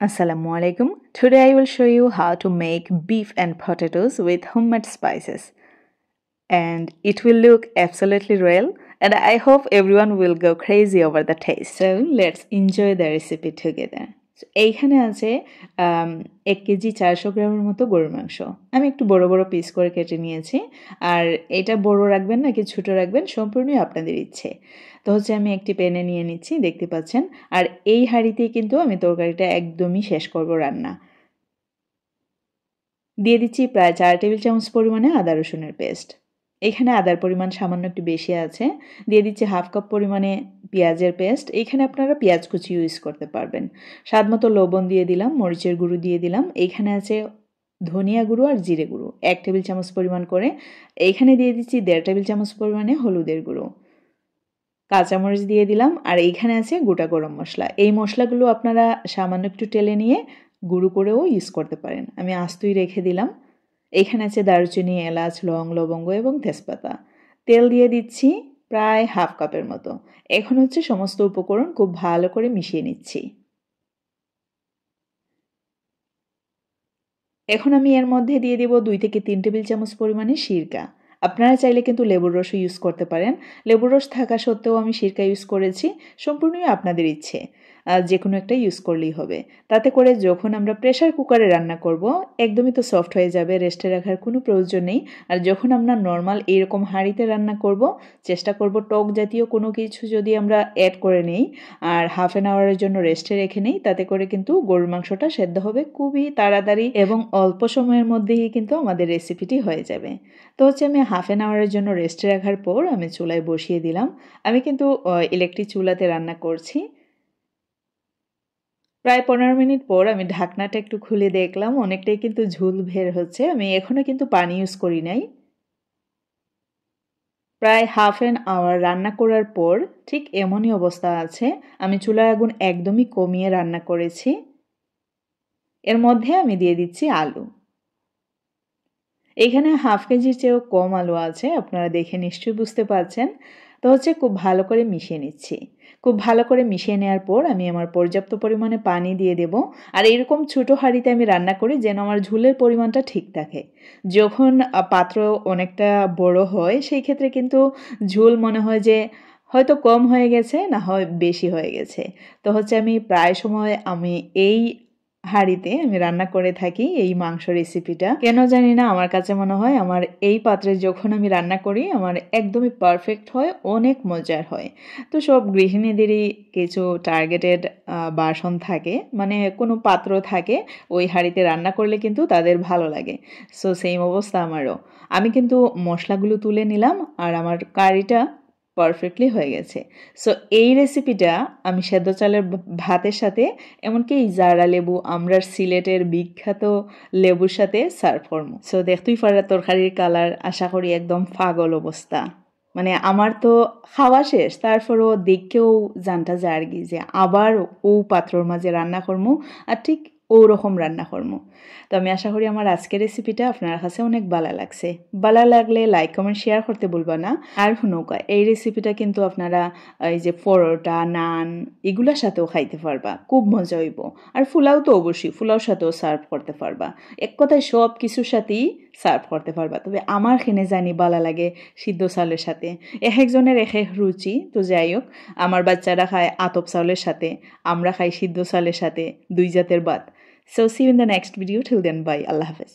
Assalamu alaikum. Today I will show you how to make beef and potatoes with homemade spices. And it will look absolutely real, and I hope everyone will go crazy over the taste. So let's enjoy the recipe together. এইখানে আছে 1 KG 400 গ্রামের মতো গরুর মাংস। আমি একটু বড় বড় পিস করে কেটে নিয়েছি। আর এটা বড় রাখবেন নাকি ছোট রাখবেন সম্পূর্ণই আপনাদের ইচ্ছে। তো হচ্ছে আমি একটি প্যানে নিয়ে নিচ্ছি, দেখতে পাচ্ছেন। আর এই হাঁড়িতেই কিন্তু আমি তরকারিটা একদমই শেষ করব রান্না। দিয়ে দিচ্ছি প্রায় 4 টেবিল চামচ পরিমাণে আদা রসুনের পেস্ট। এখানে আদার পরিমাণ সামান্য একটু বেশি আছে। দিয়ে দিচ্ছি হাফ কাপ পরিমাণে পেঁয়াজের পেস্ট। এখানে আপনারা পেঁয়াজ কুচি ইউজ করতে পারবেন। স্বাদমতো লবণ দিয়ে দিলাম, মরিচের গুঁড়ো দিয়ে দিলাম। এইখানে আছে ধনিয়া গুঁড়ো আর জিরে গুঁড়ো 1 টেবিল চামচ পরিমাণ করে। এইখানে দিয়ে দিচ্ছি 1.5 টেবিল চামচ পরিমাণে হলুদের গুঁড়ো। কাঁচামরিচ দিয়ে দিলাম। আর এইখানে আছে গোটা গরম মশলা। এই মশলাগুলো আপনারা সামান্য একটু টেলে নিয়ে গুঁড়ো করেও ইউজ করতে পারেন। আমি আস্তই রেখে দিলাম। এখানে আছে দারুচিনি, এলাচ, লং, লবঙ্গ এবং তেজপাতা। তেল দিয়ে দিচ্ছি প্রায় হাফ কাপের মতো। এখন হচ্ছে সমস্ত উপকরণ খুব ভালো করে মিশিয়ে নিচ্ছি। এখন আমি এর মধ্যে দিয়ে দেব 2 থেকে 3 টেবিল চামচ পরিমাণে সিরকা। আপনারা চাইলে কিন্তু লেবুর রসও ইউজ করতে পারেন। লেবুর রস থাকা সত্ত্বেও আমি সিরকা ইউজ করেছি। সম্পূর্ণই আপনাদের ইচ্ছে। যে কোনো একটা ইউজ করলেই হবে। তাতে করে যখন আমরা প্রেসার কুকারে রান্না করব, একদমই তো সফট হয়ে যাবে, রেস্টে রাখার কোনো প্রয়োজন নেই। আর যখন আমরা নর্মাল এইরকম হাঁড়িতে রান্না করব, চেষ্টা করব টক জাতীয় কোনো কিছু যদি আমরা অ্যাড করে নেই আর হাফ অ্যান আওয়ারের জন্য রেস্টে রেখে নেই, তাতে করে কিন্তু গরুর মাংসটা সেদ্ধ হবে খুবই তাড়াতাড়ি এবং অল্প সময়ের মধ্যেই কিন্তু আমাদের রেসিপিটি হয়ে যাবে। তো হচ্ছে আমি হাফ অ্যান আওয়ারের জন্য রেস্টে রাখার পর আমি চুলায় বসিয়ে দিলাম। আমি কিন্তু ইলেকট্রিক চুলাতে রান্না করছি। প্রায় 15 মিনিট পর আমি ঢাকনাটা একটু খুলে দেখলাম, অনেকটাই কিন্তু ঝোল বের হচ্ছে। আমি এখনও কিন্তু পানি ইউজ করি নাই। প্রায় হাফ অ্যান আওয়ার রান্না করার পর ঠিক এমনই অবস্থা আছে। আমি চুলার আগুন একদমই কমিয়ে রান্না করেছি। এর মধ্যে আমি দিয়ে দিচ্ছি আলু। এখানে হাফ কেজির চেয়েও কম আলু আছে, আপনারা দেখে নিশ্চয়ই বুঝতে পারছেন। তো হচ্ছে খুব ভালো করে মিশিয়ে নিচ্ছি। খুব ভালো করে মিশিয়ে নেওয়ার পর আমি আমার পর্যাপ্ত পরিমাণে পানি দিয়ে দেব। আর এরকম ছোটো হাঁড়িতে আমি রান্না করি যেন আমার ঝোলের পরিমাণটা ঠিক থাকে। যখন পাত্র অনেকটা বড় হয় সেই ক্ষেত্রে কিন্তু ঝোল মনে হয় যে হয়তো কম হয়ে গেছে, না হয় বেশি হয়ে গেছে। তো হচ্ছে আমি প্রায় সময় আমি এই হাঁড়িতে আমি রান্না করে থাকি এই মাংস রেসিপিটা। কেন জানি না আমার কাছে মনে হয় আমার এই পাত্রে যখন আমি রান্না করি আমার একদমই পারফেক্ট হয়, অনেক মজার হয়। তো সব গৃহিণীদেরই কিছু টার্গেটেড বাসন থাকে, মানে কোনো পাত্র থাকে, ওই হাঁড়িতে রান্না করলে কিন্তু তাদের ভালো লাগে। সো সেম অবস্থা আমারও। আমি কিন্তু মশলাগুলো তুলে নিলাম আর আমার কারিটা পারফেক্টলি হয়ে গেছে। সো এই রেসিপিটা আমি সেদ্ধ চালের ভাতের সাথে, এমনকি জারা লেবু, আমরার সিলেটের বিখ্যাত লেবুর সাথে সার্ভ করবো। সো দেখতেই পারা তরকারির কালার, আশা করি একদম পাগল অবস্থা। মানে আমার তো খাওয়া শেষ, তারপরও দেখেও জানটা জারগি যে আবার ও পাত্রর মাঝে রান্না করবো আর ঠিক ওরকম রান্না করবো। তো আমি আশা করি আমার আজকের রেসিপিটা আপনার কাছে অনেক ভালো লাগছে। ভালো লাগলে লাইক কমেন্ট শেয়ার করতে ভুলবা না। আর হুনৌকা এই রেসিপিটা কিন্তু আপনারা এই যে পরোটা, নান এগুলোর সাথেও খাইতে পারবা, খুব মজা হইব। আর পোলাও তো অবশ্যই, পোলাওর সাথেও সার্ভ করতে পারবা। এক কথায় সব কিছুর সাথেই সার্ভ করতে পারবা। তবে আমার খেনে জানি ভালো লাগে সিদ্ধ চালের সাথে। এক একজনের এক এক রুচি। তো যাই হোক, আমার বাচ্চারা খায় আতপ চাউলের সাথে, আমরা খাই সিদ্ধ চালের সাথে, দুই জাতের ভাত। So see you in the next video. Till then, bye. Allah Hafiz.